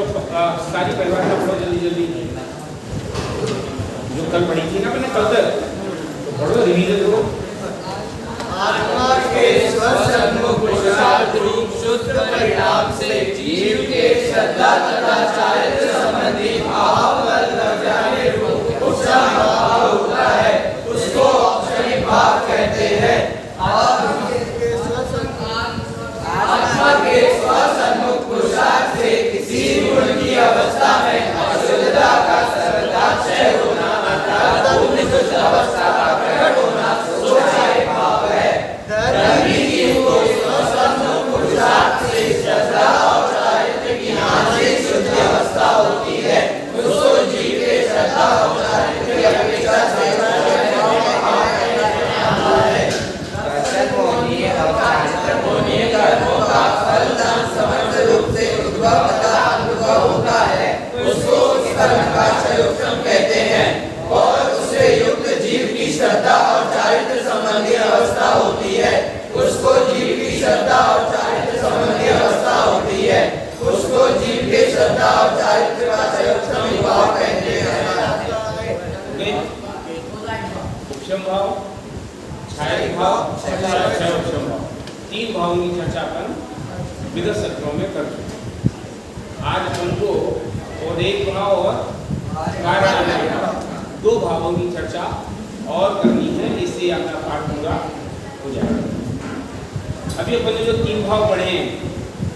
सारी परिभाषा पढ़ो जल्दी जल्दी, जो कल पढ़ी थी ना मैंने कल तक, तो पढ़ो रिवीजन करो। आत्मा के स्वसन्मुख पुरुषार्थ रूप शुद्ध परिणाम से जीव के श्रद्धा तथा चारित्र संबंधी भाव लग जाने रूप उपशम भाव होता है, उसको औपचारिक भाव कहते हैं। आत्मा के स्वसन्मुख पुरुषार्थ से किसी गुण की अवस्था में अशुद्धता का सर्वथा क्षय होना अर्थात पूर्ण शुद्ध अवस्था का प्रकट होना औपचारिक भाव है। धर्मी जीव को स्वसन्मुख पुरुषार्थ से श्रद्धा और चारित्र की आंशिक शुद्धि अवस्था होती है, उसको जीव के श्रद्धा और चारित्र की अपेक्षा से कर्मों का फल समर्थ रूप से उद्भव तथा अनुभव होता है, उसको उस कर्म का क्षयोक्षम कहते हैं। और उससे युक्त जीव की श्रद्धा और चारित्र संबंधी अवस्था होती है, उसको जीव की श्रद्धा और चारित्र संबंधी अवस्था होती है, उसको जीव के श्रद्धा और चारित्र का क्षयोक्षम भाव कहते हैं। उपशम भाव, क्षय भाव, क्षयोक्षम भाव, तीन भावों की चर्चा अपन विगत सत्रों में कर चुके। आज अपन को और एक भाव और दो भावों की चर्चा और करनी है, इससे अपना पाठ पूरा हो जाएगा। अभी अपन ने जो तीन भाव पढ़े हैं,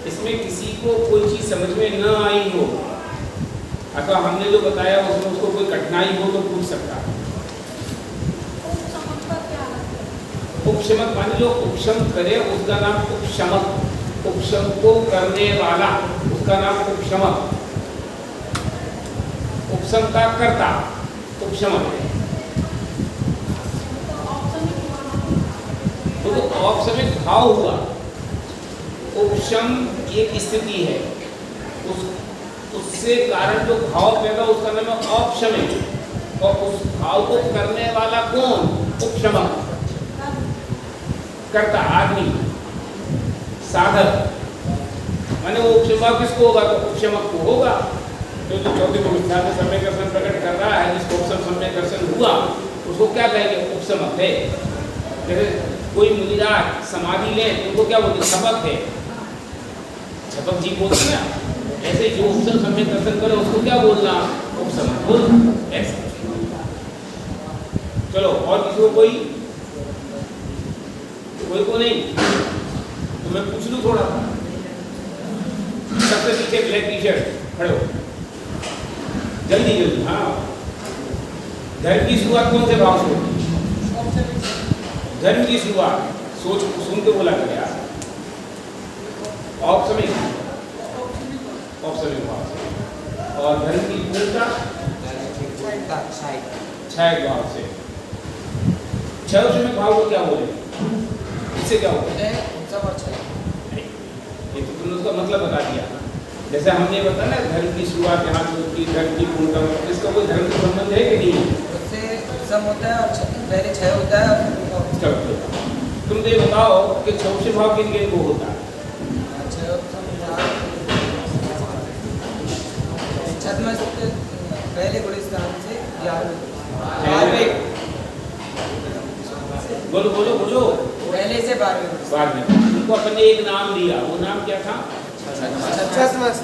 इसमें किसी को कोई चीज समझ में न आई हो अथवा हमने जो बताया उसमें उसको कोई कठिनाई हो तो पूछ सकता है। उपशमक मान लो उपशम करे उसका नाम उपशमक, उपशम को करने वाला उसका नाम उपशमक, उपशम का कर्ता उपशमक। तो औपशमिक भाव हुआ, उपशम एक स्थिति है, उससे कारण जो भाव पैदा उसका नाम है औपशमिक, और उस भाव को करने वाला कौन? उपशमक, करता आदमी, साधक। माने वो उपशमक किसको होगा? तो उपशमक को होगा। तो जो चौथी को मिथ्या में सम्यक दर्शन प्रकट कर रहा है, जिसको उपशम सम्यक दर्शन हुआ, उसको क्या कहेंगे? उपशमक है। जैसे कोई मुनिराज समाधि ले तो उनको क्या बोलते? छपक है, छपक जी बोलते हैं ना। ऐसे जो उपशम सम्यक दर्शन करे उसको क्या बोलना? उपशमक बोल। ऐसा चलो, और किसी को कोई को नहीं तो मैं पूछ लूं थोड़ा। सबसे पीछे ब्लैक टी शर्ट खड़े हो, जल्दी जल्दी। हाँ, धर्म की शुरुआत कौन से भाव से होती? धर्म की शुरुआत सोच सुन के बोला गया औपशमिक भाव से, और धर्म की पूर्णता क्षय भाव से। क्षयोक्षमिक भाव को क्या बोले? इससे क्या होता है? ये तो तुमने उसका मतलब बता दिया। जैसे हमने बताया ना, धर्म की शुरुआत यहाँ से होती है, धर्म की पूर्णता, इसका कोई धर्म से संबंध है कि नहीं? उससे सम होता है और पहले क्षय होता है। तुम तो ये बताओ कि क्षयोक्षम भाव किन किन को होता है? छद्मस्त पहले गुण स्थान से 11वें। बोलो बोलो बोलो। पहले से 12वें। उनको अपन ने एक नाम दिया, वो नाम क्या था? छद्मस्त।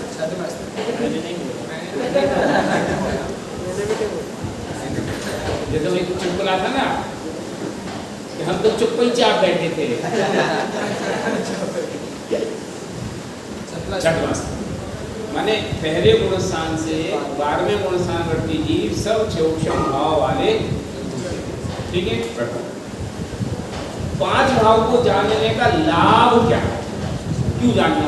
जैसे वही चुटकुला था ना कि हम तो चुप ही चाप बैठे थे। छद्मस्त माने पहले गुण स्थान से 12वें गुण स्थान वर्ती जीव सब क्षयोक्षम भाव वाले। ठीक है, 5 भाव को जानने का लाभ क्या है? क्यों जानना?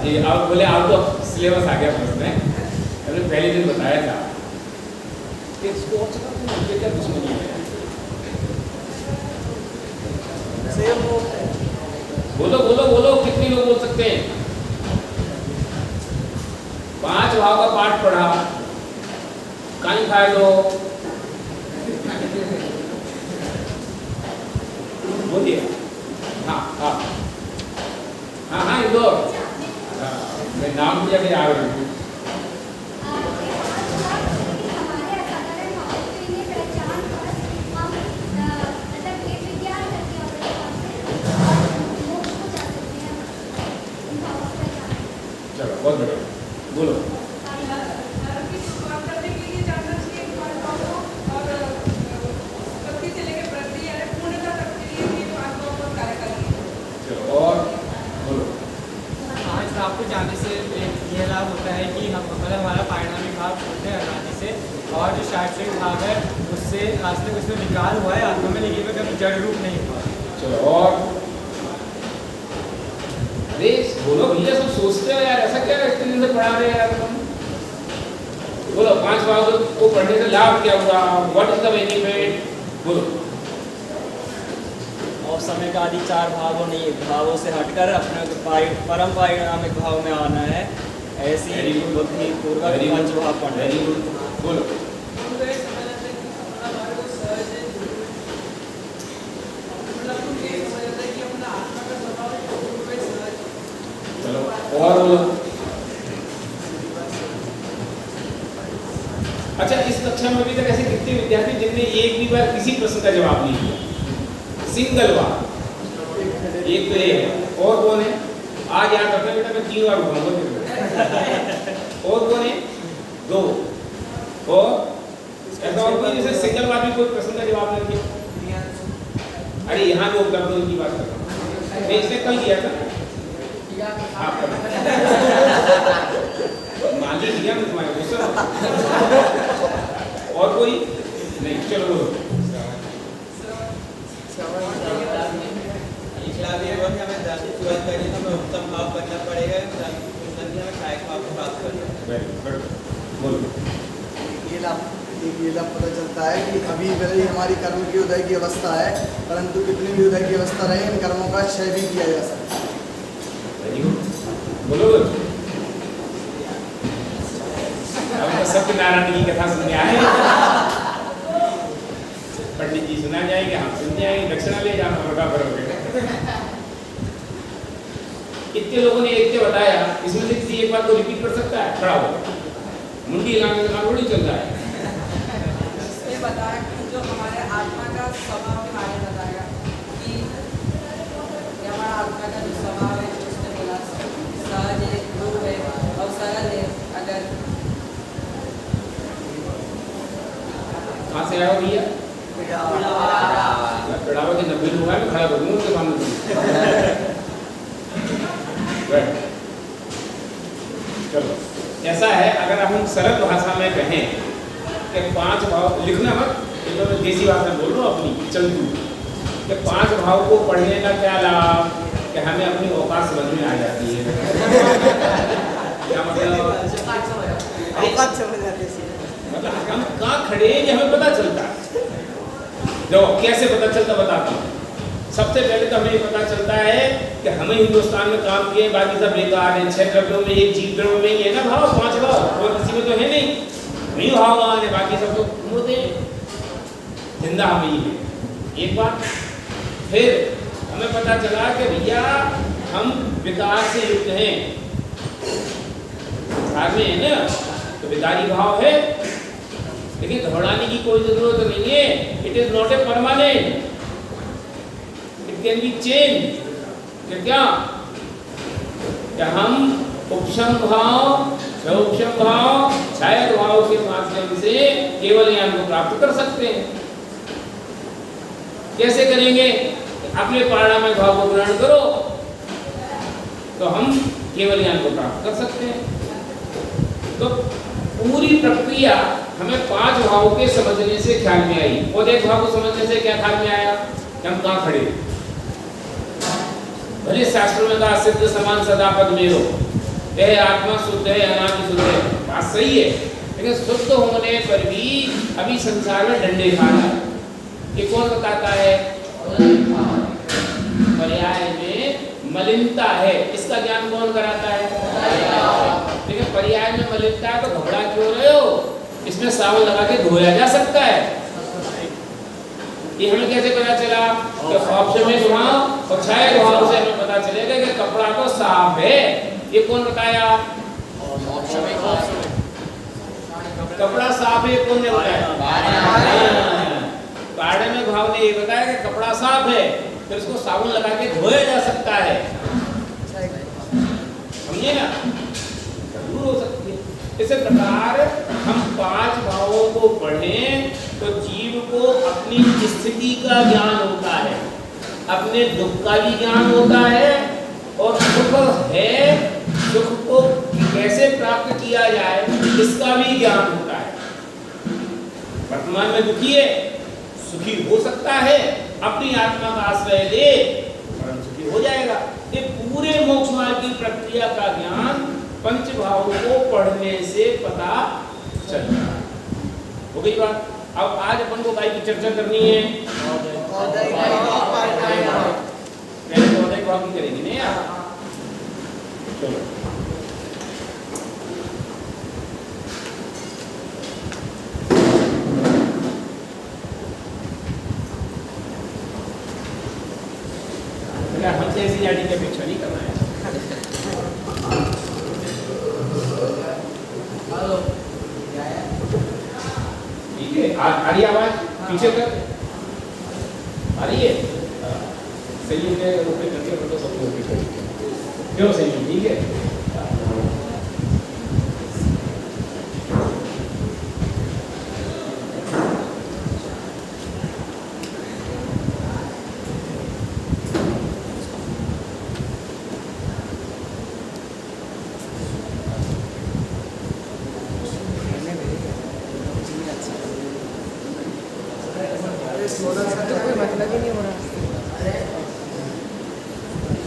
ये आप बोले आउट ऑफ सिलेबस आ गया प्रश्न है, हमने पहले दिन बताया था कि स्पोर्ट्स का मुझे क्या दुश्मनी है? बोलो बोलो बोलो, कितने लोग बोल सकते हैं? 5 भाव का पाठ पढ़ा, कहीं खाए लो, बोलिए। हाँ हाँ हाँ हाँ इंदौर। मैं नाम लिया के आ रही हूँ। चलो बहुत बढ़िया, बोलो। चलो और बोलो। आज आपको जाने से ये लाभ होता है कि हम मतलब हमारा पारिणामिक भाव होते हैं हटाने से, और जो शारीरिक भाव है उससे आज तक उसमें विकार हुआ है आत्मा में, लेकिन वह कभी जड़ रूप नहीं हुआ। चलो और अरे बोलो भैया, सब सोचते हो यार, ऐसा क्या इतने दिन से पढ़ा रहे हैं यार तुम। बोलो 5 भाव को पढ़ने से लाभ क्या हुआ, व्हाट इज द बेनिफिट, बोलो। और समय का आदि 4 भावों नहीं भावों से हटकर अपने परम पारिणामिक भाव में आना है। ऐसी बुद्धि पूर्वक पंच भाव पढ़ना। वेरी गुड, बोलो। चलो और बोलो। अच्छा, इस कक्षा में अभी तक ऐसे कितने विद्यार्थी जिनने एक भी बार किसी प्रश्न का जवाब नहीं दिया, सिंगल बार? एक तो ये है। और कौन है? आज याद रखना बेटा, मैं 3 बार उठाऊंगा। और कौन है? 2। और ऐसा और कोई जैसे सिंगल बार भी कोई प्रश्न का जवाब नहीं दिया? अरे यहाँ भी उपलब्ध हो, इनकी बात कर रहा हूँ। मैं इसने कल दिया था आपका माली दिया मैं तुम्हारे गुस्सा। और कोई नहीं? चलो बोलो। उत्तम भाव करना पड़ेगा, हमें सहायक भाव को प्राप्त करना। बोलो। ये लाभ पता चलता है कि अभी भले ही हमारी कर्म की उदय की अवस्था है, परंतु कितनी भी उदय की अवस्था रहे, इन कर्मों का क्षय भी किया जा सकता है। बोलो। अब तो सत्यनारायण की कथा सुनने आए, पंडित जी सुना जाएंगे, हम सुन जाएंगे, दक्षिणा ले जाना बड़ा करोगे। इतने लोगों ने एक के बताया, इसमें से किसी एक बात को रिपीट कर सकता है? खड़ा हो, मुंडी हिलाने का थोड़ी चल रहा है। इसने बताया कि जो हमारे आत्मा का स्वभाव के बारे में बताया कि हमारा आत्मा का जो स्वभाव है, जो उसने बोला सहज है, ध्रुव है और सरल है। अगर कहाँ से आया हो भैया? पिड़ावा के 90 लोग हैं, मैं खड़ा करूँगा उनके सामने। चलो ऐसा है, अगर हम सरल भाषा में कहें कि 5 भाव, लिखना मत, ये तो मैं देसी भाषा बोल रहा हूँ अपनी चलती, कि 5 भाव को पढ़ने का क्या लाभ, कि हमें अपनी औकात समझ में आ जाती है। क्या मतलब? औकात समझ आती है। मतलब हम कहाँ खड़े हैं ये हमें पता चलता है। देखो कैसे पता चलता, बताता हूँ। सबसे पहले तो हमें ये पता चलता है कि हमें हिंदुस्तान में काम किए, बाकी सब बेकार है। 6 द्रव्यों में, एक जीव द्रव्य में ही है ना भाव, 5 भाव, और किसी में तो है नहीं। नहीं भाववान है, बाकी सब तो मुर्दे जिंदा हम ही है। एक बात। फिर हमें पता चला कि भैया हम विकार से युक्त हैं, साथ में है ना, तो विकारी भाव है, लेकिन घबराने की कोई जरूरत नहीं है। It is not a permanent, it can be change. क्या हम उपशम भाव, उपशम भाव, छायक भाव के माध्यम से केवल ज्ञान को प्राप्त कर सकते हैं। कैसे करेंगे? अपने पारिणामिक भाव को ग्रहण करो तो हम केवल ज्ञान को प्राप्त कर सकते हैं। तो पूरी प्रक्रिया हमें 5 भावों के समझने से ख्याल में आई, और एक भाव को समझने से क्या ख्याल में आया कि हम कहाँ खड़े। भले शास्त्रों में कहा सिद्ध समान सदा पद में हो, यह आत्मा शुद्ध है, अनादि शुद्ध है, बात सही है, लेकिन शुद्ध होने पर भी अभी संसार में डंडे खा रहा है। ये कौन बताता है? पर्याय में मलिनता है, इसका ज्ञान कौन कराता है? लेकिन पर्याय में मलिनता है तो घबरा क्यों रहे हो? इसमें साबुन लगा के धोया जा सकता है। ये हमें कैसे पता चला कि ऑप्शन में घुमाओ और छाया घुमाओ से हमें पता चलेगा कि कपड़ा तो साफ है। ये कौन बताया? कपड़ा साफ है कौन ने बताया? गार्डन में भाव ने ये बताया कि कपड़ा साफ है, फिर उसको साबुन लगा के धोया जा सकता है। समझिए ना, जरूर हो सकती है। इसी प्रकार हम 5 भावों को पढ़ें तो जीव को अपनी स्थिति का ज्ञान होता है, अपने दुख का भी ज्ञान होता है, और सुख है, सुख को कैसे प्राप्त किया जाए इसका भी ज्ञान होता है। वर्तमान में दुखी है, सुखी हो सकता है, अपनी आत्मा का आश्रय ले परम सुखी हो जाएगा। ये पूरे मोक्ष मार्ग की प्रक्रिया का ज्ञान 5 भावों को पढ़ने से पता चलता है। हो गई बात। अब आज अपन को भाई की चर्चा करनी है। पहले तो औदय भाव की करेंगे नहीं यार। चलो हमसे ऐसी जाति की अपेक्षा नहीं करना है। ठीक है, आ रही आवाज पीछे तक आ रही है? सही है, रोके करके फोटो सबको ओके क्यों? सही है, ठीक है।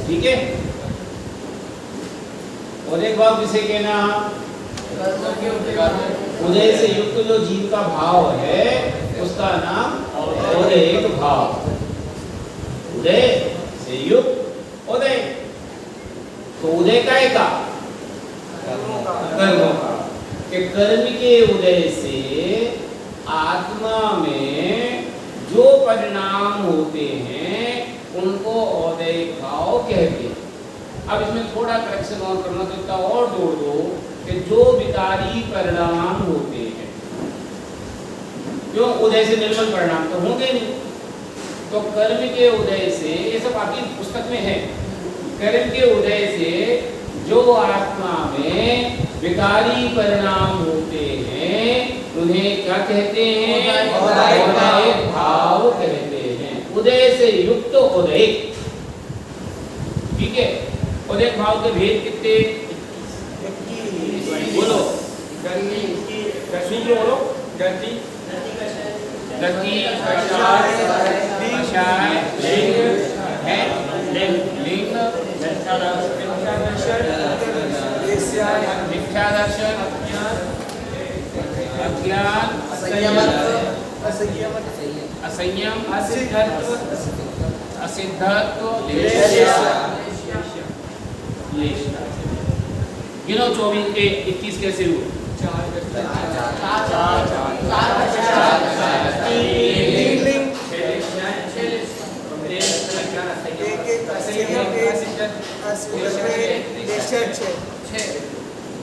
ठीक है, और एक बात जिसे कहना उदय से युक्त जो जीव का भाव है उसका नाम उदयिक भाव। उदय से युक्त उदय, तो उदय काय का? कर्मों का। कि कर्म के उदय से आत्मा में जो परिणाम होते हैं उनको औदयिक भाव कहते हैं। अब इसमें थोड़ा करेक्शन और करना तो इतना और जोड़ दो कि जो विकारी परिणाम होते हैं, क्यों उदय से निर्मल परिणाम तो होंगे नहीं, तो कर्म के उदय से, ये सब आपकी पुस्तक में है, कर्म के उदय से जो आत्मा में विकारी परिणाम होते हैं उन्हें क्या कहते हैं? औदयिक भाव कहते हैं। उदय से युक्त उदयिक। ठीक है, उदयिक भाव के भेद कितने? बोलो, सूत्र बोलो। गति, कषाय, लिंग, है लिंग, मिथ्या दर्शन, अज्ञान, असंयम, असिद्धत्व, गिनो 24 के 21 कैसे हुए?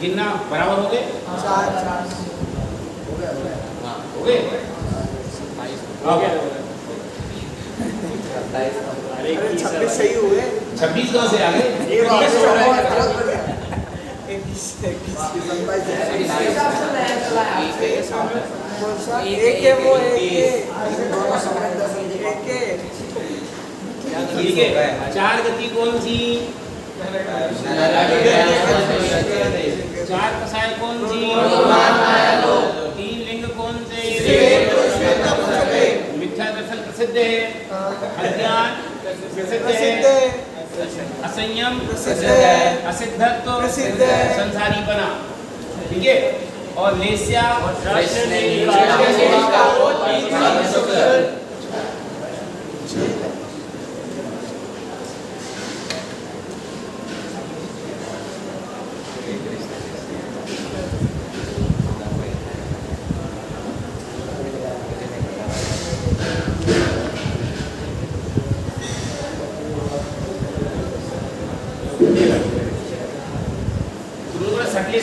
गिनना बराबर हो गए? 4 हो गए? अरे 26 सही हुए। 26 कहाँ से आ गए? ठीक है, 4 गति कौन सी? 4 कषाय कौन सी? 3 लिंग कौन से? मिथ्या दर्शन प्रसिद्ध है, अज्ञान प्रसिद्ध है, असंयम असिद्धत्व संसारी बना। ठीक है, और लेस्या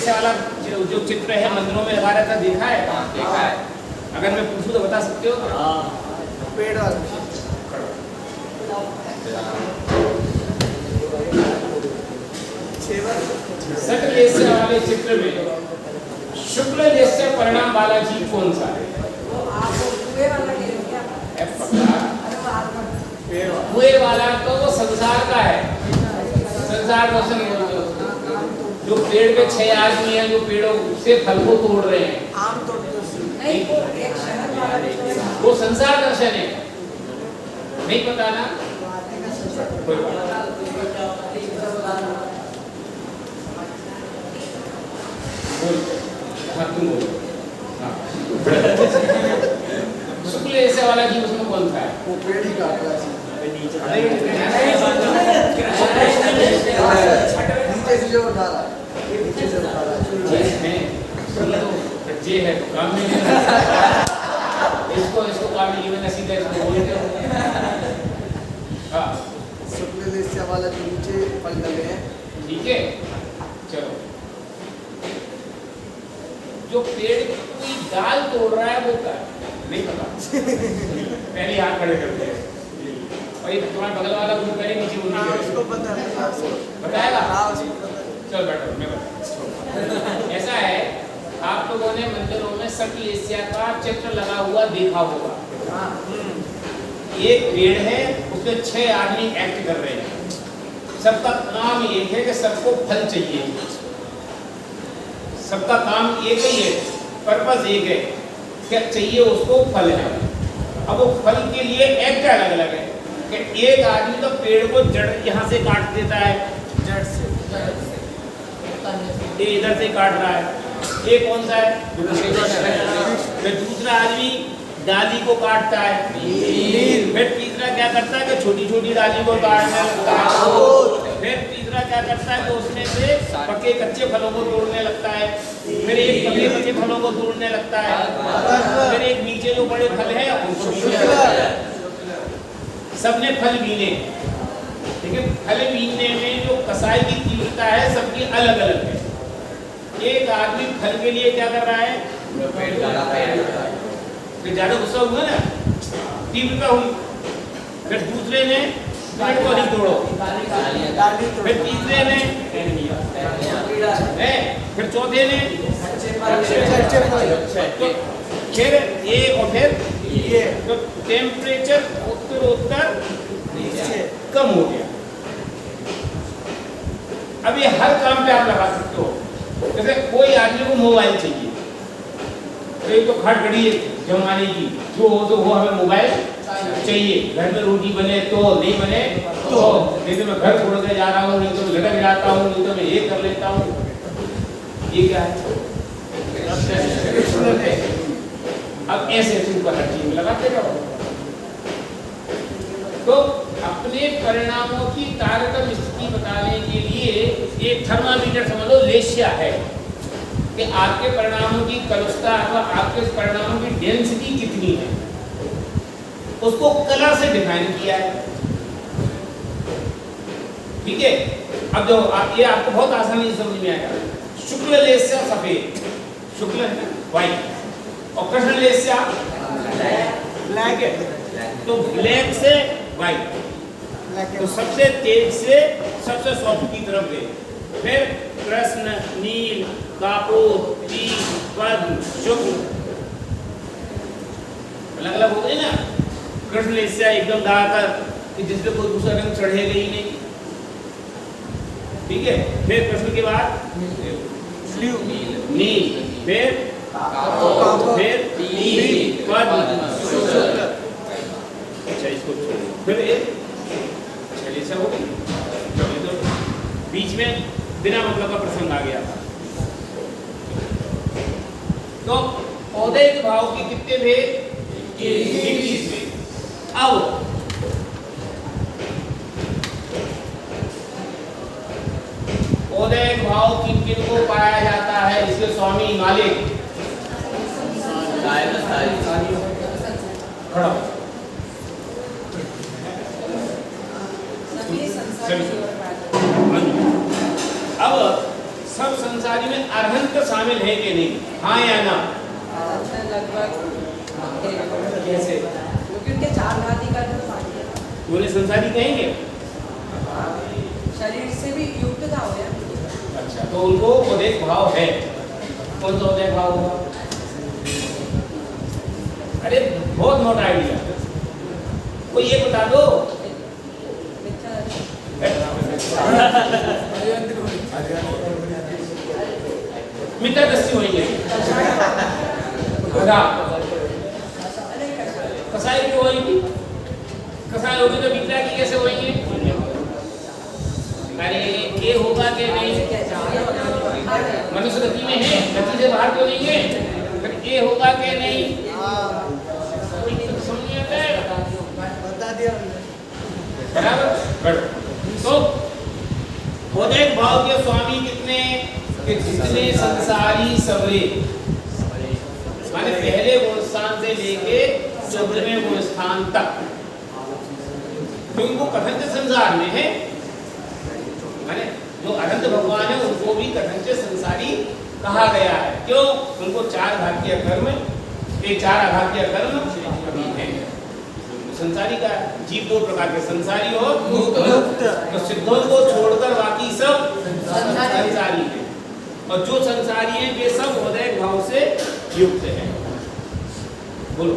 जैसे वाला जो चित्र है मंदिरों में लगा रहता देखा है? देखा है। अगर मैं पूछूं तो बता सकते हो? पेड़ वाला सकलेस्य वाले चित्र में शुक्ल लेस्य परिणाम वाला जीव कौन सा है? वो आप कुएं वाला ले लो क्या? F पकड़ा। अरे वो आत्मा कुएं वाला तो वो संसार का है, संसार दर्शन बोलते हैं उसको। जो पेड़ पे 6 आदमी हैं जो पेड़ों से फल को तोड़ रहे हैं, आम तोड़ते नहीं, वो एक शहर वाला भी तो है। वो संसार दर्शन है। नहीं पता ना? कोई बात नहीं। बोल, हाँ तुम बोलो। हाँ। शुक्ल ऐसे वाला जीव उसमें कौन सा है? वो पेड़ ही काट रहा है नीचे से जो उठा रहा है, नीचे से उठा रहा है। जे है तो काम में नहीं रहता। इसको काम में नहीं सीधा इसको बोलते हो। हाँ शुक्ल लेस्य वाला जो नीचे फल लगे हैं, ठीक है, चलो। जो पेड़ की कोई डाल तोड़ रहा है वो क्या है? नहीं पता। पहले हाथ खड़े करते हैं और ये तुम्हारा बगल वाला ग्रुप पहले नीचे बोल हाँ, उसको पता है, बताएगा? हाँ, उसको पता है। चल बैठो, मैं बता। ऐसा है, आप लोगों ने मंदिरों में सकलेस्य का चित्र लगा हुआ देखा होगा। एक पेड़ है, उसमें 6 आदमी एक्ट कर रहे हैं। सबका काम एक है कि सबको फल चाहिए, सबका काम एक ही है, पर्पस एक है, क्या चाहिए उसको फल है। अब वो फल के लिए एक्ट अलग अलग है कि एक आदमी तो पेड़ को जड़ यहाँ से काट देता है, जड़ से ये इधर से काट रहा है। ये कौन सा है? फिर दूसरा आदमी डाली को काटता है, फिर तीसरा क्या करता है कि छोटी छोटी डाली को काटने लगता है, फिर तीसरा क्या करता है कि उसमें से पके कच्चे फलों को तोड़ने लगता है, फिर एक पके कच्चे फलों को तोड़ने लगता है, फिर एक नीचे जो बड़े फल है उनको सबने फल बीने। लेकिन फल बीनने में जो कसाई की तीव्रता है सबकी अलग अलग है। एक आदमी फल के लिए क्या कर रहा है? फिर ज्यादा गुस्सा हुआ ना, तीव्रता हुई। फिर दूसरे ने पेड़ को नहीं तोड़ो, फिर तीसरे ने, फिर चौथे ने, तो फिर ये और फिर ये, तो टेम्परेचर उत्तरोत्तर कम हो गया। अब ये हर काम पे आप लगा सकते हो। जैसे कोई आदमी को मोबाइल चाहिए, तो एक तो खट घड़ी है जमाने की, जो हो तो वो हमें मोबाइल चाहिए। घर में रोटी बने तो, नहीं बने तो, नहीं तो मैं घर छोड़ के जा रहा हूँ, नहीं तो मैं लटक जाता हूँ, नहीं तो मैं ये कर लेता हूँ। ये क्या है? अब ऐसे ऊपर हर चीज में लगाते रहो। तो अपने परिणामों की तारतम्य स्थिति बताने के लिए एक थर्मामीटर समझ लो लेशिया है कि आपके परिणामों की कलुषता अथवा आपके परिणामों की डेंसिटी कितनी है, उसको कलर से डिफाइन किया है। ठीक है, अब जो ये आपको बहुत आसानी से समझ में आएगा। शुक्ल लेस्य सफेद, शुक्ल है ना व्हाइट, और कृष्ण लेस्य ब्लैक है, तो ब्लैक से व्हाइट, तो सबसे तेज से सबसे सॉफ्ट की तरफ गए। फिर कृष्ण, नील, कापूर, पील, पद्म, शुक्ल, अलग अलग हो गए ना। कृष्ण लेस्य एकदम डार्कर कि जिसपे कोई दूसरा रंग चढ़ेगा ही नहीं। ठीक है, फिर कृष्ण के बाद नील, फिर पील, पद्म, शुक्ल। अच्छा इसको फिर एक छलेसा हो गई, तो बीच में बिना मतलब का प्रसंग आ गया था। तो औदैहिक भाव के कितने भेद? 21 भेद। अब औदैहिक भाव किन किन को पाया जाता है, इसके स्वामी मालिक खड़ा। अब सब संसारी में अरहंत शामिल है कि नहीं, हाँ या ना? लगभग कैसे? क्योंकि उनके चार घाती का तो पानी है, उन्हें संसारी कहेंगे? शरीर से भी युक्त था हो यार। अच्छा, तो उनको उदेक भाव है। कौन सा उदेक भाव होगा? अरे बहुत मोटा आइडिया, कोई ये बता दो। मित्र दस्ती होंगे, कसाई क्यों होगी? कसाई होगी तो मित्र की कैसे होंगे? अरे ये होगा कि नहीं? मनुष्य गति में है, गति से बाहर तो नहीं है, फिर ये होगा कि नहीं? बता दिया बराबर। तो उदेक भाव के स्वामी कितने? कि जितने संसारी सबरे, माने पहले गुण स्थान से लेके 14वें गुण स्थान तक, क्योंकि वो कथन संसार में है, माने जो अनंत भगवान है उनको भी कथन संसारी कहा गया है। क्यों? उनको चार घातीय कर्म, ये चार आघातीय कर्म अभी है। संसारी का जीव दो प्रकार के, संसारी और मुक्त। तो सिद्धों को छोड़कर बाकी सब संसारी है, और जो संसारी हैं वे सब उदेक भाव से युक्त हैं। बोलो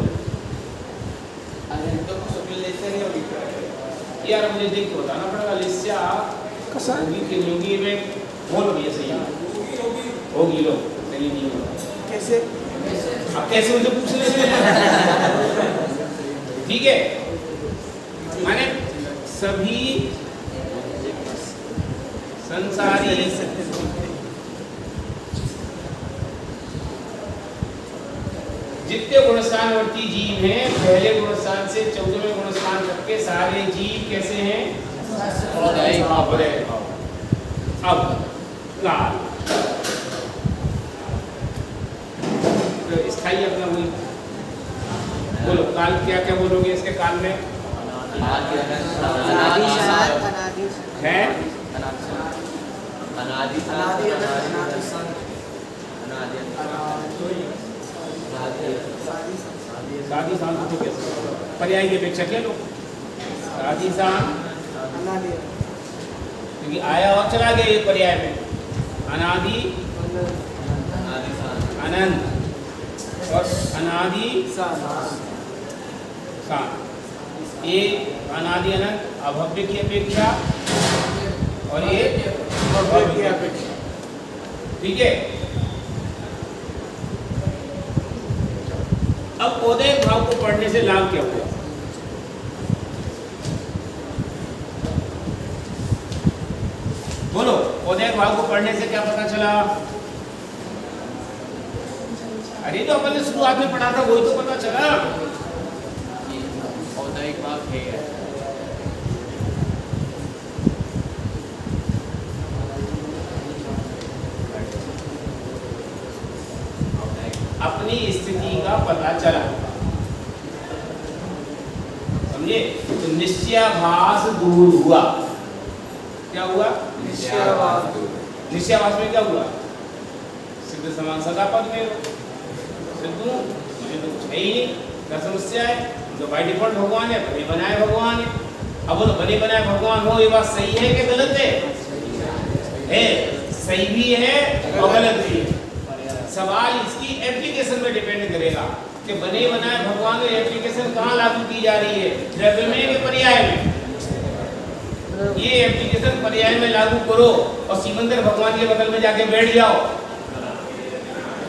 यार, मुझे देख के बताना पड़ेगा। लिस्या होगी कि नहीं होगी? मैं बोल भैया सही होगी, लो सही नहीं होगा कैसे? अब कैसे मुझे पूछने से ठीक है, माने सभी संसारी जितने गुणस्थानवर्ती जीव हैं, पहले गुणस्थान से 14वें गुणस्थान तक के सारे जीव कैसे हैं? अब काल तो स्थायी अपना वही बोलो। काल क्या क्या बोलोगे इसके काल में? है शादी शान तो कैसे पर्याय की अपेक्षा क्या लो? शादी शान क्योंकि आया और चला गया ये पर्याय में। अनादि अनंत और अनादि शान, ये अनादि अनंत अभव्य की अपेक्षा और ये भव्य की अपेक्षा, ठीक है। अब उदेक भाव को पढ़ने से लाभ क्या हुआ? बोलो, उदेक भाव को पढ़ने से क्या पता चला? अरे तो अपन ने शुरुआत में पढ़ा था वही तो पता चला। उदेक भाव है अपनी स्थिति का पता चला, समझे? तो निश्चयाभास दूर हुआ। क्या हुआ? निश्चयाभास में क्या हुआ? सिद्ध समान सदा पद में सिद्धू मुझे तो कुछ है ही नहीं, क्या समस्या है? तो बाय डिफॉल्ट भगवान है, बने बनाए भगवान है। अब बोलो, बने बनाए भगवान हो, ये बात सही है कि गलत है? सही भी है और गलत भी है। सवाल इसकी एप्लीकेशन में डिपेंड करेगा कि बने बनाए भगवान की एप्लीकेशन कहाँ लागू की जा रही है, द्रव्य में कि पर्याय में। ये एप्लीकेशन पर्याय में लागू करो और सिकंदर भगवान के बगल में जाके बैठ जाओ,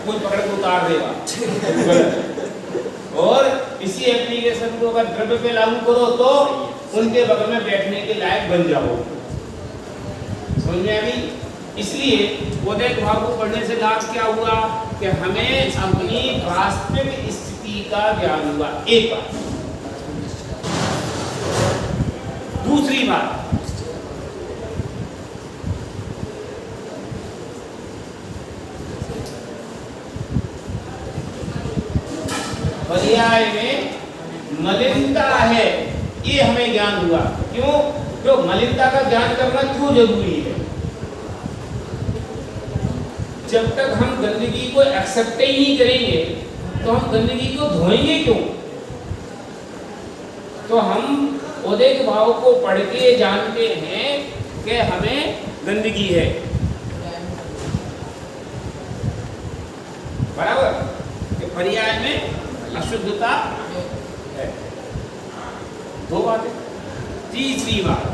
कोई पकड़ के उतार देगा। और इसी एप्लीकेशन को अगर द्रव्य पे लागू करो तो उनके बगल में बैठने के लायक बन जाओ। समझ में आ गई? इसलिए उदेक भाव को पढ़ने से लाभ क्या हुआ कि हमें अपनी वास्तविक स्थिति का ज्ञान हुआ, एक बात। दूसरी बात, पर्याय में मलिनता है, ये हमें ज्ञान हुआ। क्यों? तो मलिनता का ज्ञान करना क्यों जरूरी है? जब तक हम गंदगी को एक्सेप्ट ही नहीं करेंगे तो हम गंदगी को धोएंगे क्यों? तो हम उदय भाव को पढ़ के जानते हैं कि हमें गंदगी है, बराबर, कि पर्याय में अशुद्धता है। दो बातें। तीसरी बात,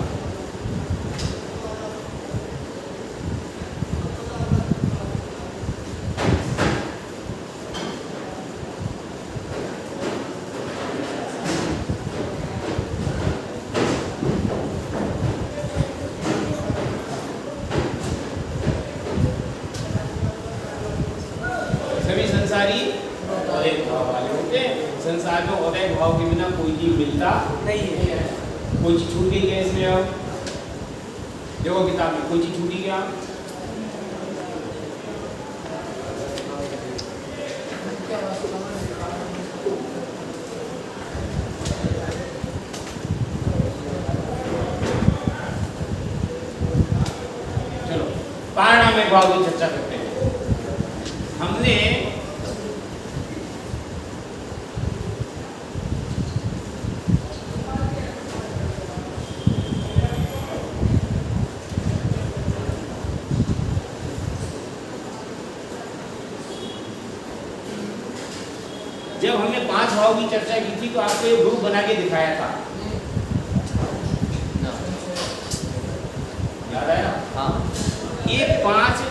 सभी संसारी उदय भाव वाले होते हैं। संसार में उदय भाव के बिना कोई चीज मिलता नहीं है। कोई चीज छूट गई है इसमें, अब देखो किताब में कोई चीज छूटी क्या? चलो पारिणामिक भाव की चर्चा करते हैं। हमने जब हमने 5 भाव की चर्चा की थी तो आपको एक ग्रुप बना के दिखाया था, याद आया? हाँ। ये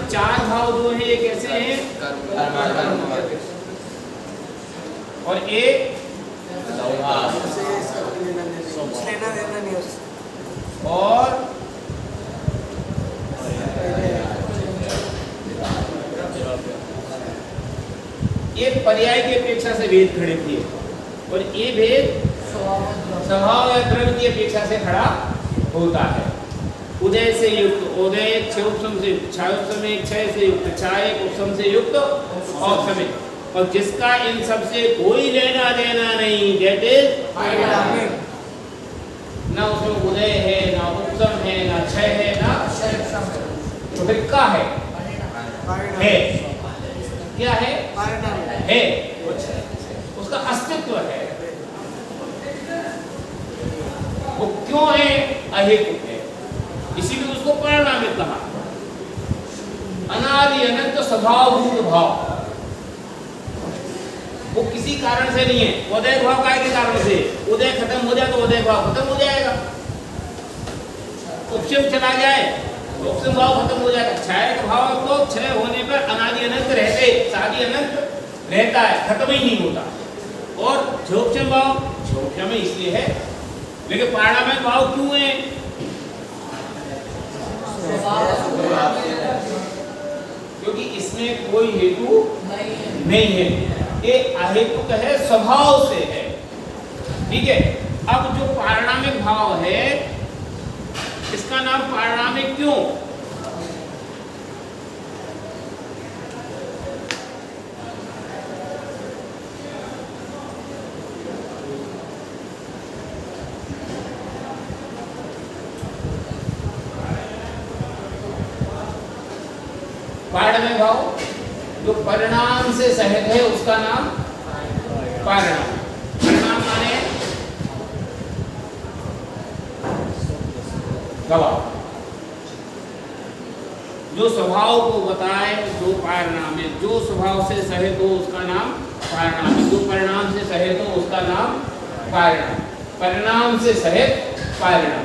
4 भाव जो है ये कैसे हैं? और एक और ये पर्याय की अपेक्षा से भेद खड़े किए और ये भेद स्वभाव या द्रव्य की अपेक्षा से खड़ा होता है। उदय से युक्त उदय, क्षय उपसम से युक्त क्षय, उपसम क्षय से युक्त क्षय, उपसम से युक्त औपसम, और जिसका इन सब से कोई लेना देना नहीं, दैट इज ना उसमें उदय है, ना उपसम है, ना क्षय है, ना तो फिर क्या है? क्या है? है, उसका अस्तित्व है। वो क्यों है? अहेतुक है, इसीलिए उसको पारिणामिक कहा। अनादि अनंत स्वभावभूत भाव, वो किसी कारण से नहीं है। उदय भाव काय के कारण से? उदय खत्म हो जाए तो उदय भाव खत्म हो जाएगा, उपशम चला जाए तो उपशम भाव खत्म हो जाएगा। क्षय का भाव तो क्षय होने पर अनादि अनंत रहते, सादि अनंत रहता है, खत्म ही नहीं होता। और क्षोक्षम भाव क्षोक्षम इसलिए है, लेकिन पारिणामिक भाव क्यों है? क्योंकि इसमें कोई हेतु नहीं है, ये अहेतुक है, स्वभाव से है। ठीक है। अब जो पारिणामिक भाव है इसका नाम पारिणामिक क्यों? पारिणामिक भाव जो परिणाम से सहित है उसका नाम परिणाम। परिणाम माने गवाह, जो स्वभाव को बताए जो परिणाम है, जो स्वभाव से सहित हो उसका नाम परिणाम है, जो परिणाम से सहित हो उसका नाम परिणाम। परिणाम से सहित परिणाम।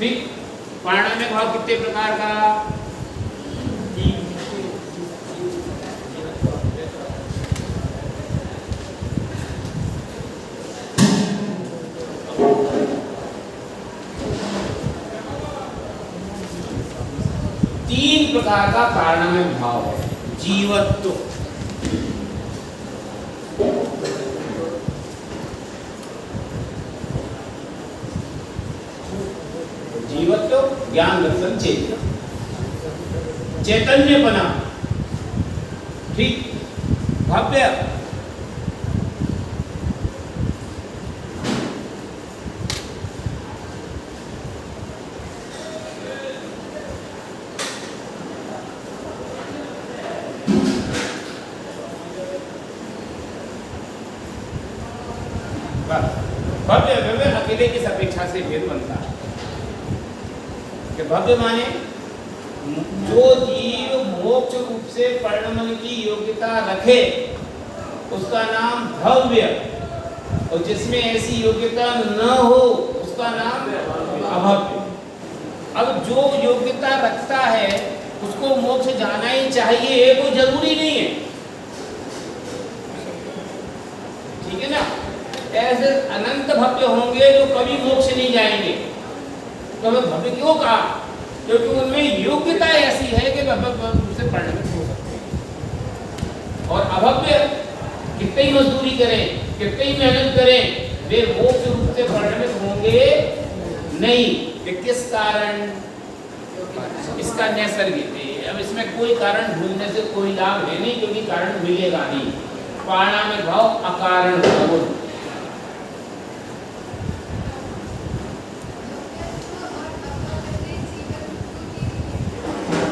ठीक। पारिणामिक भाव कितने प्रकार का? तीन प्रकार का पारिणामिक भाव है। जीवत्व, जीवत्व, ज्ञान दर्शन चेतन, चैतन्यपना, ठीक, भव्य, से भेद बनता है कि भव्य माने जो जीव मोक्ष रूप से परिणमन की योग्यता रखे उसका नाम भव्य, और जिसमें ऐसी योग्यता न हो उसका नाम अभव्य। अब जो योग्यता रखता है उसको मोक्ष जाना ही चाहिए, कोई जरूरी नहीं है, ठीक है ना। ऐसे अनंत भव्य होंगे जो कभी मोक्ष नहीं जाएंगे। तो हमें भव्य क्यों कहा? क्योंकि उनमें योग्यता ऐसी है कि भव्य से परिणमित हो सकते हैं। और अभव्य कितनी ही मजदूरी करें, कितनी ही मेहनत करें, वे मोक्ष रूप से परिणमित होंगे नहीं। कि किस कारण? इसका नैसर्गिक है। अब इसमें कोई कारण ढूंढने से कोई लाभ है नहीं, क्योंकि कारण मिलेगा नहीं। पाणामिक भाव अकारण भाव।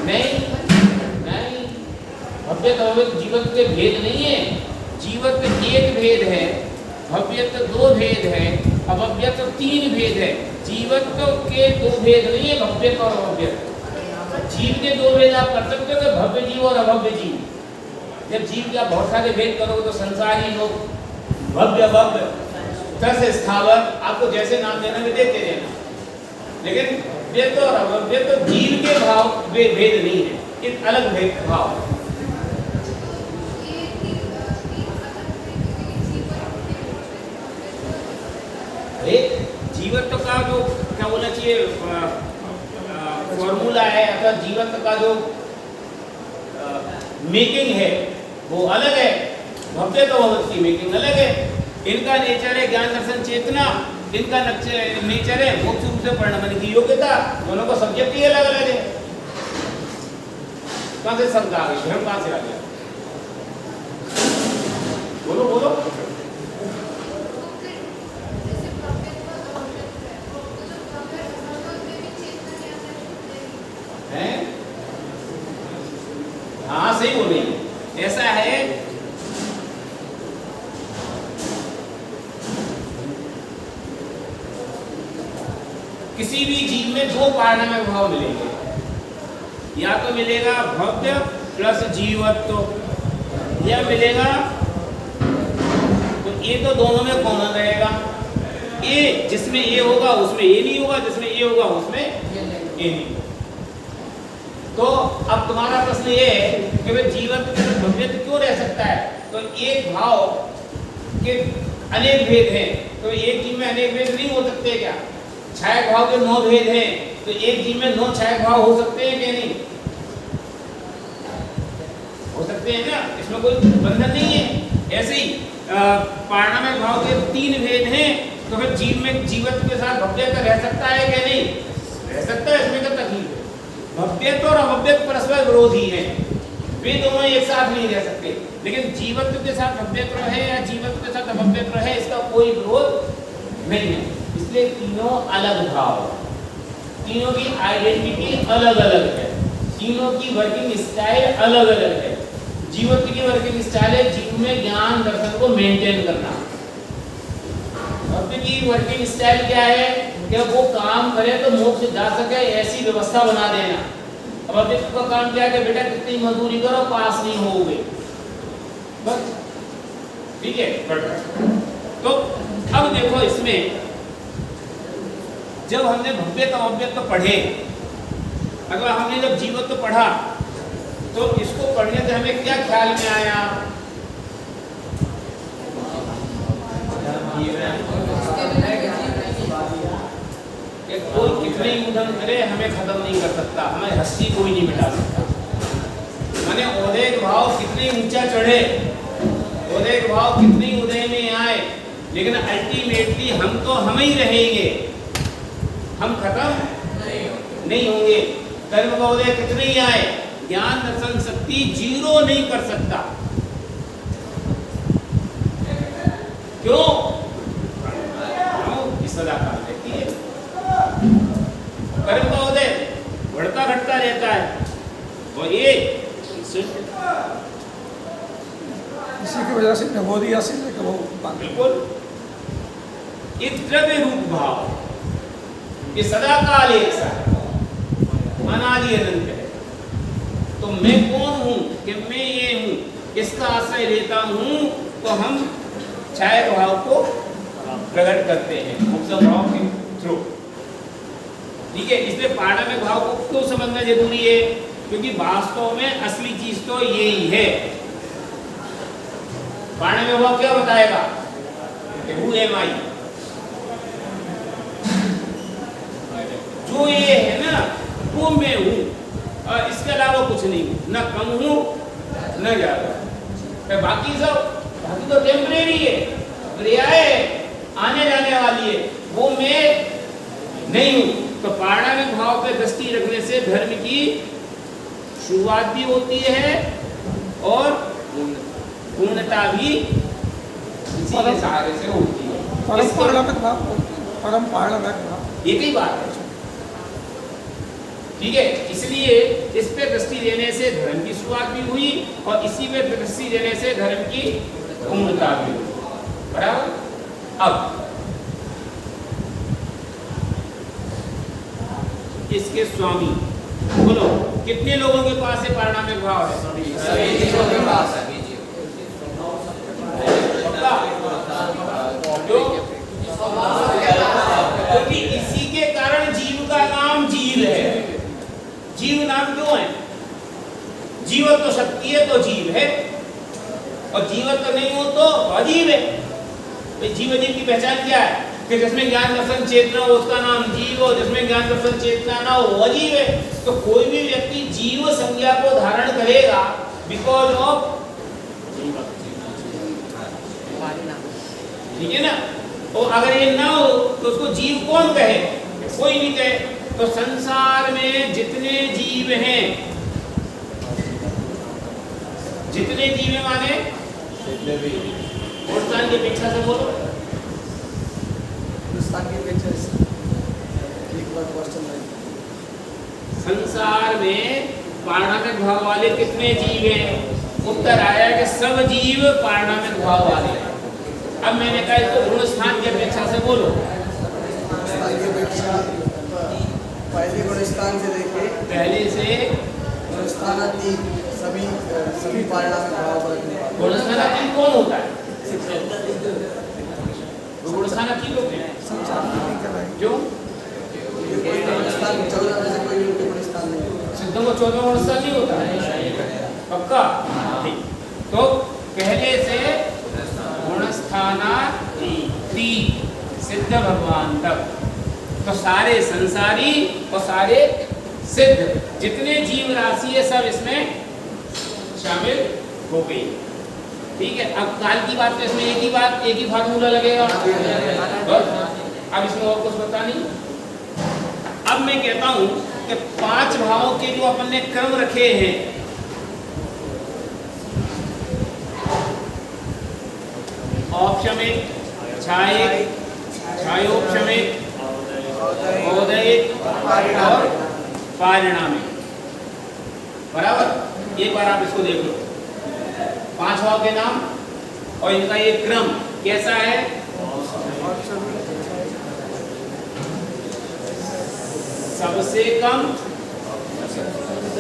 नहीं, भव्यत्व अभव्यत्व जीवत्व के भेद नहीं है। जीवत्व एक भेद है, भव्यत्व दो भेद है, अभव्यत्व तीन भेद है। जीवत्व के दो भेद नहीं है, भव्यत्व और अभव्यत्व। जीव के दो भेद आप कर सकते हो, भव्य जीव और अभव्य जीव। जब जीव का बहुत सारे भेद करोगे तो संसारी लोग भव्य भव्य दस स्थावर आपको जैसे नाम देना भी देते रहना, लेकिन व्यत्व और अभव्य तो जीव के भाव वे भेद नहीं है, एक अलग भेद भाव। जीवत्व का जो क्या बोलना चाहिए फॉर्मूला है, अथवा जीवत्व का जो मेकिंग है वो अलग है, भव्य तो भव्य की मेकिंग अलग है। इनका नेचर है ज्ञान दर्शन चेतना, इनका नेचर है मोक्ष रूप से परिणमन की योग्यता। दोनों का सब्जेक्ट ही अलग अलग है। कहां से शंका आ गई, भ्रम कहां से आ गया? बोलो बोलो। हाँ सही बोल रही है। ऐसा है किसी भी जीव में दो पारणमय भाव मिलेंगे, या तो मिलेगा भव्य प्लस जीवत्व, या मिलेगा तो ये तो दोनों में कॉमन रहेगा। ये जिसमें ये होगा उसमें ये नहीं होगा, जिसमें ये होगा उसमें ये नहीं। तो अब तुम्हारा प्रश्न ये है कि भाई जीवत्व के साथ भव्यत्व क्यों रह सकता है? तो एक भाव के अनेक भेद हैं, तो एक जीव में अनेक भेद नहीं हो सकते क्या? छाया भाव के 9 भेद हैं, तो एक जीव में 9 छाया भाव हो सकते हैं क्या? नहीं हो सकते हैं ना, इसमें कोई बंधन नहीं है। ऐसे ही पारणमय भाव के 3 भेद हैं, तो फिर जीव में जीवत्व के साथ भव्यत्व रह सकता है क्या? नहीं रह सकता है। इसमें क्या तकलीफ है? भव्यत्व और अभव्यत्व परस्पर विरोधी हैं, वे दोनों एक साथ नहीं रह सकते। लेकिन जीवत्व के साथ भव्यत्व है या जीवत्व के साथ अभव्यत्व है, इसका कोई विरोध नहीं है। इसलिए तीनों अलग भाव, तीनों की आइडेंटिटी अलग अलग है, तीनों की वर्किंग स्टाइल अलग अलग है। जीवत्व की वर्किंग स्टाइल है जीव में ज्ञान दर्शन को मेंटेन करना। भव्य की वर्किंग स्टाइल क्या है कि वो काम करे तो मोक्ष जा सके, ऐसी व्यवस्था बना देना। अब अभव्यत्व का काम क्या है कि बेटा कितनी मजदूरी करो पास नहीं होगे, बस ठीक है। तो अब देखो इसमें जब हमने भव्यत्व अभव्यत्व पढ़े, अगर हमने जब जीवत्व पढ़ा तो इसको पढ़ने से हमें क्या ख्याल में आया? कोई कितने ही उधम करे हमें खत्म नहीं कर सकता, हमें हस्ती कोई नहीं मिटा सकता। माने औदेक भाव कितने ऊंचा चढ़े, औदेक भाव कितनी उदय में आए, लेकिन अल्टीमेटली हम तो हम ही रहेंगे, हम खत्म नहीं होंगे। कर्म का उदय कितने ही आए, ज्ञान दर्शन शक्ति जीरो नहीं कर सकता। क्यों? सदा काल रहती है। कर्म का उदय बढ़ता घटता रहता है, और ये इसी की वजह से नवोदया से बिल्कुल एक द्रव्य रूप भाव, ये सदा काल एक सा है, अनादि अनंत है। तो मैं कौन हूँ कि मैं ये हूँ, इसका आश्रय लेता हूँ तो हम छाया भाव को प्रकट करते हैं उपसम भाव के थ्रू। ठीक है, इसलिए पारणामिक भाव को क्यों समझना जरूरी है? क्योंकि वास्तव में असली चीज तो यही है। पारणामिक भाव क्या बताएगा कि हु एम आई, जो ये है ना वो मैं हूँ, और इसके अलावा कुछ नहीं हूँ, न कम हूँ न ज्यादा। बाकी सब बाकी तो टेम्परेरी है, क्रिया है, आने जाने वाली है, वो मैं नहीं हूँ। तो पारणामिक भाव पे दृष्टि रखने से धर्म की शुरुआत भी होती है और पूर्णता भी इसी के सहारे से होती है। परम पारणामिक भाव, परम पारणामिक भाव एक ही बात है। ठीक है, इसलिए इस पे दृष्टि देने से धर्म की शुरुआत भी हुई और इसी पे दृष्टि देने से धर्म की पूर्णता भी हुई। बराबर। अब इसके स्वामी बोलो, कितने लोगों के पास है पारणामिक भाव है? सभी जीवों के पास है। क्योंकि इसी के कारण जीव का नाम जीव है। जीव नाम क्यों है? जीवत्व तो शक्ति है तो जीव है, और जीवत्व तो नहीं हो तो अजीव है। जीव अजीव की पहचान क्या है? कि जिसमें ज्ञान दर्शन चेतना हो उसका नाम जीव हो, जिसमें ज्ञान दर्शन चेतना ना हो वो अजीव है। तो कोई भी व्यक्ति जीव संज्ञा को धारण करेगा बिकॉज ऑफ, ठीक है ना। और अगर ये ना हो तो उसको जीव कौन कहे? कोई नहीं कहे। तो संसार में जितने जीव हैं, जितने जीव हैं माने हिंदुस्तान की अपेक्षा से बोलो, हिंदुस्तान की अपेक्षा से एक बार क्वेश्चन है। संसार में पारणामिक भाव वाले कितने जीव हैं? उत्तर आया कि सब जीव पारणामिक भाव वाले हैं। अब मैंने कहा इसको गुण स्थान की अपेक्षा से बोलो। हिंदुस्तान की अपेक्षा पहले गुण स्थान से लेके पहले से गुणस्थानातीत सभी पारणामिक भाव पर गुणस्थानातीत कौन होता है? गुणस्थानातीत होते हैं। क्यों? कोई गुणस्थान 14 में से कोई भी गुणस्थान नहीं सिद्धों को 14 गुणस्थान नहीं होता है। पक्का? ठीक। तो पहले से गुणस्थानातीत सिद्ध भगवान तक, तो सारे संसारी और सारे सिद्ध जितने जीव राशि है सब इसमें शामिल हो गई। ठीक है, अब काल की बात तो इसमें एक ही फार्मूला लगेगा। अब इसमें और कुछ पता नहीं। अब मैं कहता हूं कि 5 भावों के जो अपन ने क्रम रखे हैं, औपशमिक, छायिक, छायोपशमिक, औदयिक और पारिणामिक। बराबर। एक बार आप इसको देख लो, 5 भाव के नाम और इनका ये क्रम कैसा है? सबसे कम,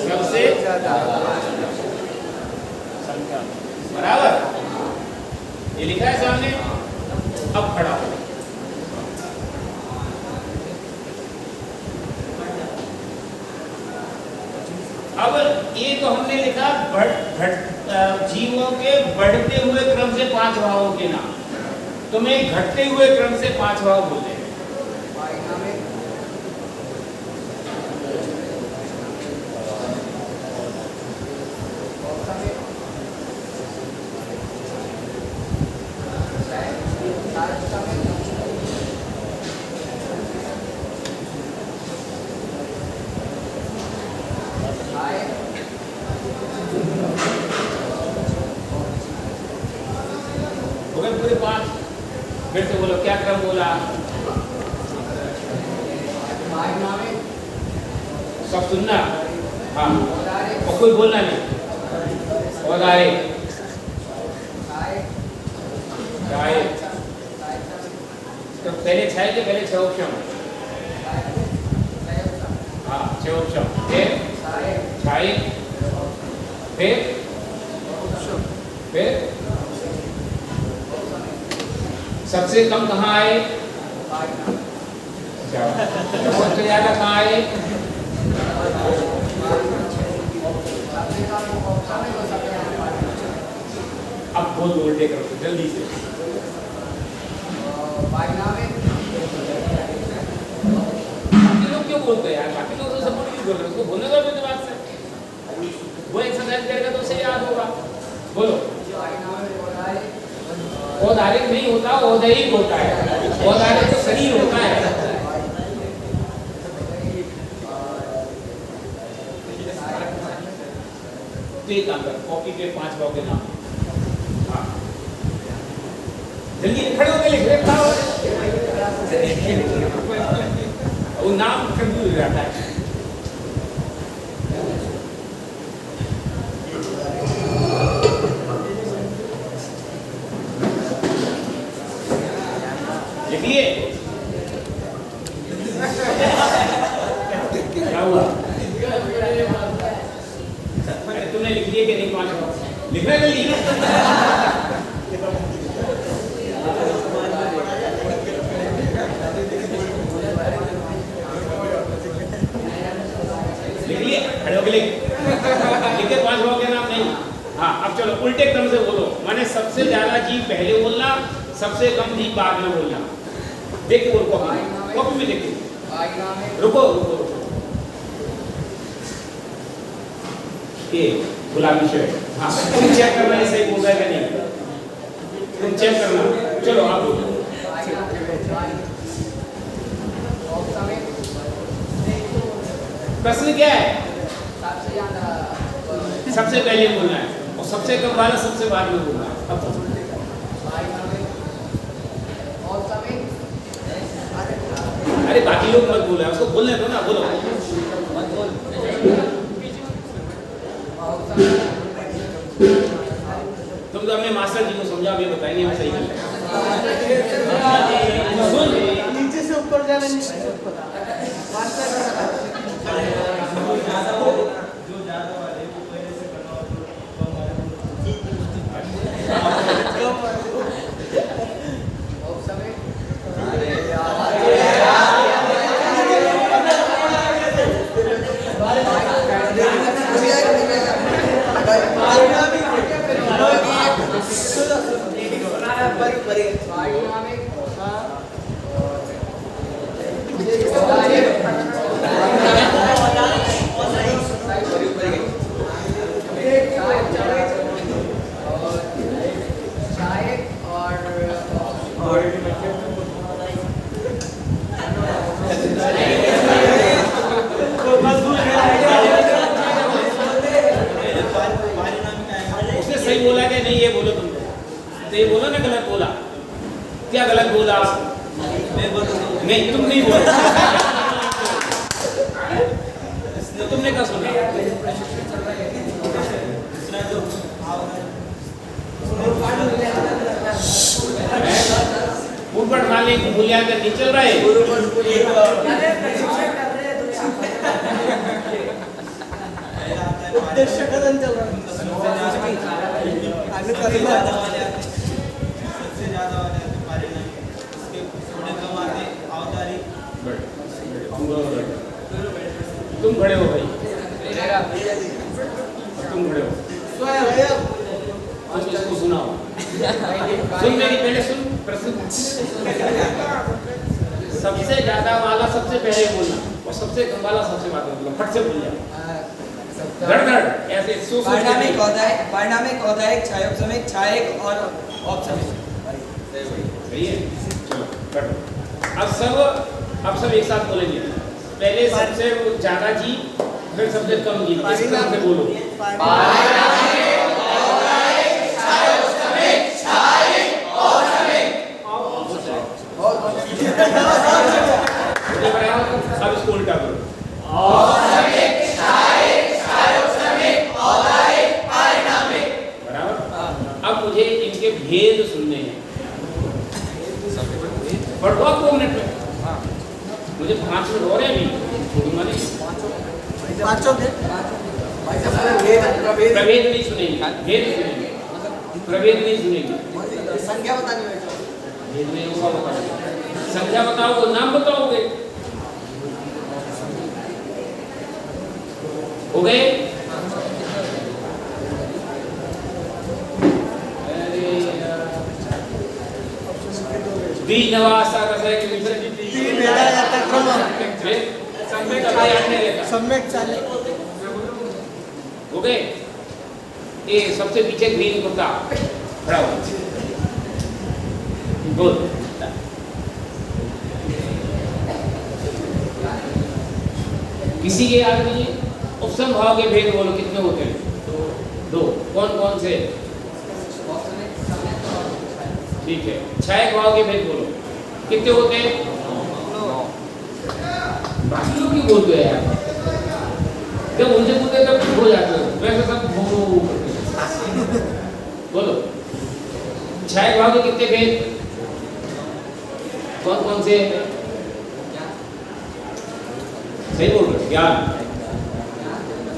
सबसे बराबर, ये लिखा है सामने। अब खड़ा हो, अब ये तो हमने लिखा जीवों के बढ़ते हुए क्रम से 5 भावों के नाम, तो मैं घटते हुए क्रम से 5 भाव बोले। पूरे 5 फिर से बोलो, क्या क्रम बोला? सब सुनना, हाँ, और कोई बोलना नहीं। औदारे, तो पहले 6 के पहले 6 ऑप्शन 6 उपशम, फिर छाई, फिर सबसे कम कहाँ आए? सबसे ज्यादा कहाँ आए? अब बहुत उल्टे करो जल्दी से। बाकी लोग क्यों बोलते हैं यार? बाकी लोग तो सपोर्ट क्यों बोल रहे हैं? उसको बोलने दो अपनी बात से। वो एक्सरसाइज करेगा तो उसे याद होगा। बोलो। औदारिक नहीं होता, औदैहिक होता है। औदारिक तो शरीर होता है। तो एक काम कर, कॉपी पे 5 भाव के नाम। हाँ। जल्दी खड़े होकर लिख रहे वो नाम कंफ्यूज हो जाता है। लिखिए क्या हुआ? तुमने लिख दिए कि नहीं? 5 भाव लिखना जल्दी। लिखिए खड़े होके लिखिए 5 भाव के नाम नहीं। हाँ अब चलो उल्टे क्रम से बोलो। माने सबसे ज्यादा जीव पहले बोलना, सबसे कम जीव बाद में बोलना। देखिए बोल कॉपी में देखिए। रुको रुको रुको। ये गुलाबी शर्ट। हाँ तुम चेक करना ये सही बोल रहा है कि नहीं, तुम चेक करना। चलो आप बोलो। प्रश्न क्या है? सबसे पहले बोलना है और सबसे कम वाला सबसे बाद में बोलना है। अब अरे बाकी लोग मत बोले, उसको बोलने दो ना। बोलो तुम तो अपने मास्टर जी को समझा, ये बताएंगे हम सही कर। नीचे से ऊपर जाना, नीचे से ऊपर। सही बोला कि नहीं ये बोलो। तुम तो ये बोलो ना गलत बोला। क्या गलत बोला? नहीं तुम नहीं बोला। तो तुमने क्या सुना? पूर्वट मानने की मूल्यांकन नहीं चल रहा है। उद्देश्य कथन चल रहा है। सबसे ज्यादा वाले आते परिणामी, इसके थोड़े कम आते अवतारी। तुम खड़े हो भाई, तुम खड़े हो, तुम इसको सुनाओ। सुन मेरी पहले सुन प्रश्न। सबसे ज्यादा वाला सबसे पहले बोलना और सबसे कम वाला सबसे बाद में बोलना। फट से बोल जाओ। धड़ ऐसे परिणामिक औदायिक छायोपसमिक छायक और औपसमिक। सही है। चलो करो। अब सब एक साथ बोलेंगे। पहले सबसे ज्यादा जी, फिर सबसे कम जी। इस क्रम से बोलो। अब इसको उल्टा करो। अब मुझे इनके भेद सुनने हैं। पढ़ो 2 मिनट में। मुझे 5 मिनट हो रहे हैं अभी, छोड़ूंगा नहीं। पाँचों के भाई साहब पूरे प्रभेद प्रभेद नहीं सुनेंगे, भेद सुनेंगे, प्रभेद नहीं सुनेंगे। संख्या बतानी है भेद नहीं होगा, वो बताओगे। संख्या बताओगे, नाम बताओगे, हो गए। द्विनवासा रसाय के सम्यक चाले हो गए। ये सबसे पीछे ग्रीन कुत्ता खड़ा हुआ, बोल। किसी के याद नहीं है? उपसम भाव के भेद बोलो, कितने होते हैं? दो। कौन कौन से? ठीक है। छाया भाव के भेद बोलो, कितने होते हैं? बाकी लोग क्यों बोलते हैं यार? जब उनसे पूछते तब हो जाते हो, वैसे सब बोलो। छाया भाव के कितने भेद? कौन कौन से? सही बोल रहे? ज्ञान,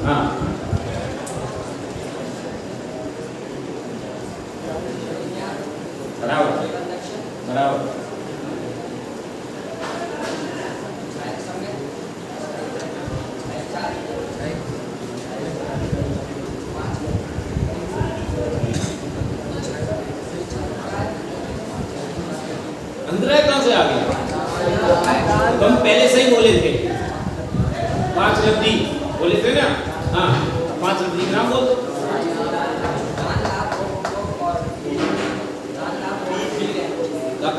हाँ। बराबर बराबर। अंदर कहां से आ गया? तुम पहले से ही बोले थे, 5 लफ्जी बोले थे ना। हाँ, 5 लफ्जी नाम बोल।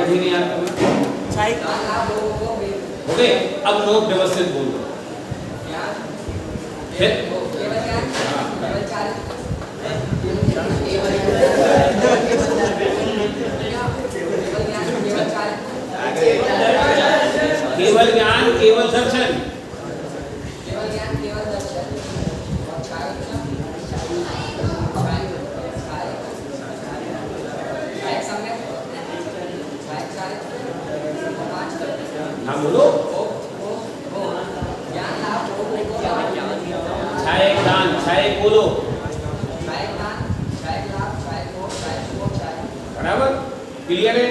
कठिन यार हो गए। अब नो व्यवस्थित बोलो। केवल ज्ञान, केवल दर्शन। हाँ बोलो। छाए दान, छाए बोलो, बराबर क्लियर है।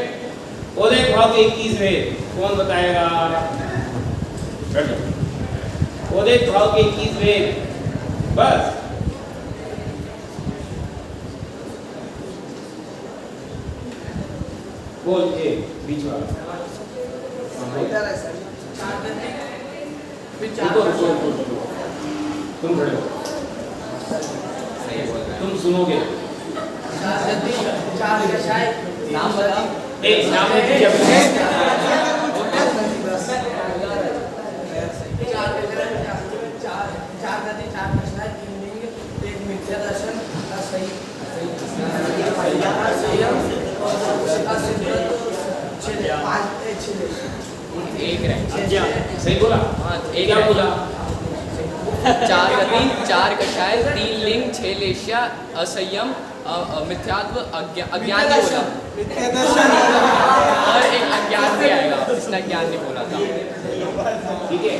ओदेक भाव के 21 भेद कौन बताएगा? ओदेक भाव के 21 भेद, बस। बोल ए बीच वाला। तुम खड़े हो, तुम सुनोगे। नाम बताओ। एक नाम है एक सही बोला? एक क्या बोला? 4 गति, 4 कषाय, 3 लिंग, 6 लेश्या, असंयम, मिथ्यात्व, अज्ञान नहीं बोला, और एक अज्ञान भी आएगा, इसने अज्ञान नहीं बोला था। ठीक है।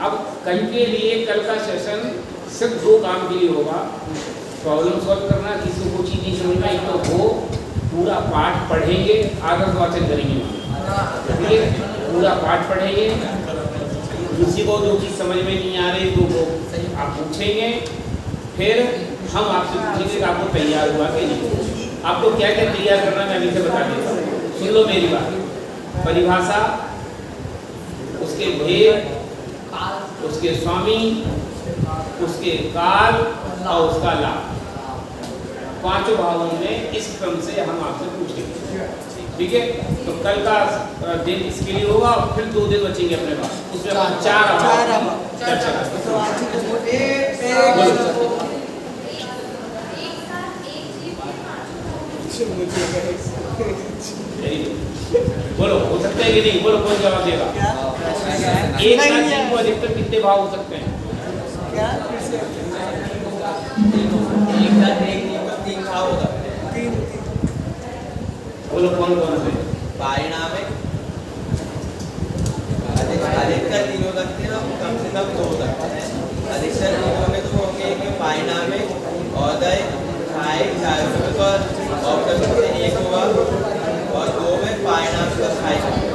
अब कल के लिए, कल का सेशन सिर्फ 2 काम के लिए होगा। प्रॉब्लम सॉल्व करना, किसी को चीज नहीं समझ में आई तो वो पूरा पाठ पढ़ेंगे, आदर्श वाचन करेंगे। ठीक है, पूरा पाठ पढ़ेंगे। किसी को जो चीज़ समझ में नहीं आ रही तो वो आप पूछेंगे, फिर हम आपसे पूछेंगे कि आपको तैयार हुआ कि नहीं। आपको क्या क्या तैयार करना मैं अभी से बता देता हूँ। सुन लो मेरी बात। परिभाषा, उसके भेद, उसके स्वामी, उसके काल और उसका लाभ, 5 भावों में इस क्रम से हम आपसे पूछेंगे। ठीक है, तो कल का दिन इसके लिए होगा, फिर 2 दिन बचेंगे अपने पास, उसमें 4 चर्चा बोलो, हो सकते हैं कि नहीं? बोलो, कौन जवाब देगा? एक साथ जीव को अधिकतर कितने भाव हो सकते हैं? एक साथ एक जीव को 3 भाव होगा। बोलो कौन कौन से? पारिणामिक, अधिकतर 3 हो सकते हैं और कम से कम 2 हो सकते हैं। अधिकतर 3 में तो होंगे कि पारिणामिक, औदय, सहायक, सार्वभौमिक और औपचारिक से 1 होगा और 2 में पारिणामिक और सहायक होगा।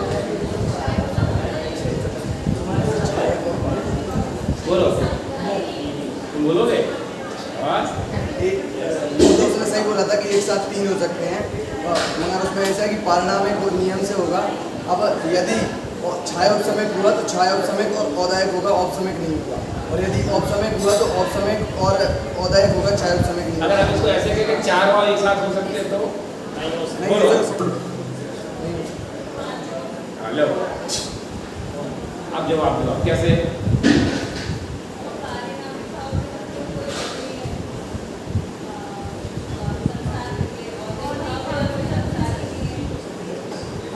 बोलो, तुम बोलोगे? और तो उसने सही बोला था कि एक साथ 3 हो सकते हैं, मगर उसमें ऐसा है कि पारिणामिक और नियम से होगा। अब यदि छाया उपसमक हुआ तो छाया उपसमक और औदायक होगा, औपसमक नहीं होगा। और यदि औपसमक हुआ तो औपसमक और औदायक होगा, छाया उपसमक नहीं अगर होगा। हम इसको ऐसे कहें कि 4 भाव एक साथ हो सकते हैं तो नहीं बोलो। हो सकता। हाँ, लो अब जवाब दो, कैसे?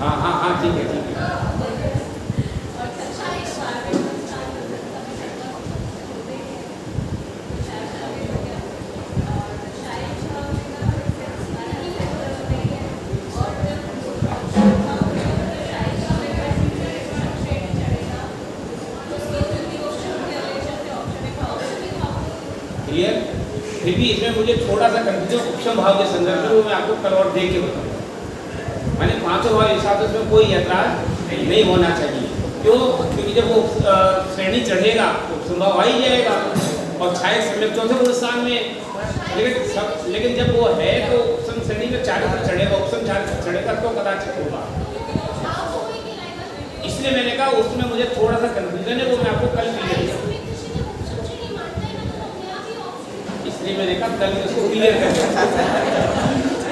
हाँ हाँ हाँ, ठीक है, ठीक है। क्लियर? फिर भी इसमें मुझे थोड़ा सा कंफ्यूजन उपशम भाव के संदर्भ में, वो मैं आपको कल और देख के बताऊंगा। मैंने 5 भाव एक साथ, उसमें कोई ऐतराज नहीं होना चाहिए। क्यों? क्योंकि जब वो श्रेणी चढ़ेगा तो उपशम भाव आ ही जाएगा और छाया सम्यक चौथे पुरुष स्थान में। लेकिन जब वो है तो उपशम श्रेणी में 4 पर चढ़ेगा, उपशम 4 पर चढ़ेगा तो कदाचित होगा। इसलिए मैंने कहा उसमें मुझे थोड़ा सा कंफ्यूजन है, वो मैं आपको कल क्लियर करूँगा। इसलिए मैंने कहा कल इसको क्लियर कर,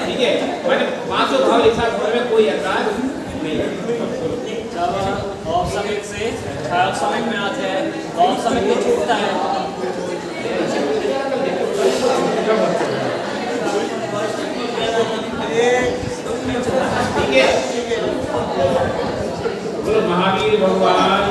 ठीक है? मैंने 5 भाव एक साथ होने में कोई ऐतराज नहीं है। जब औपसमक से छायोपसमक में आते हैं, औपसमक तो छूटता है। ठीक है, बोलो महावीर भगवान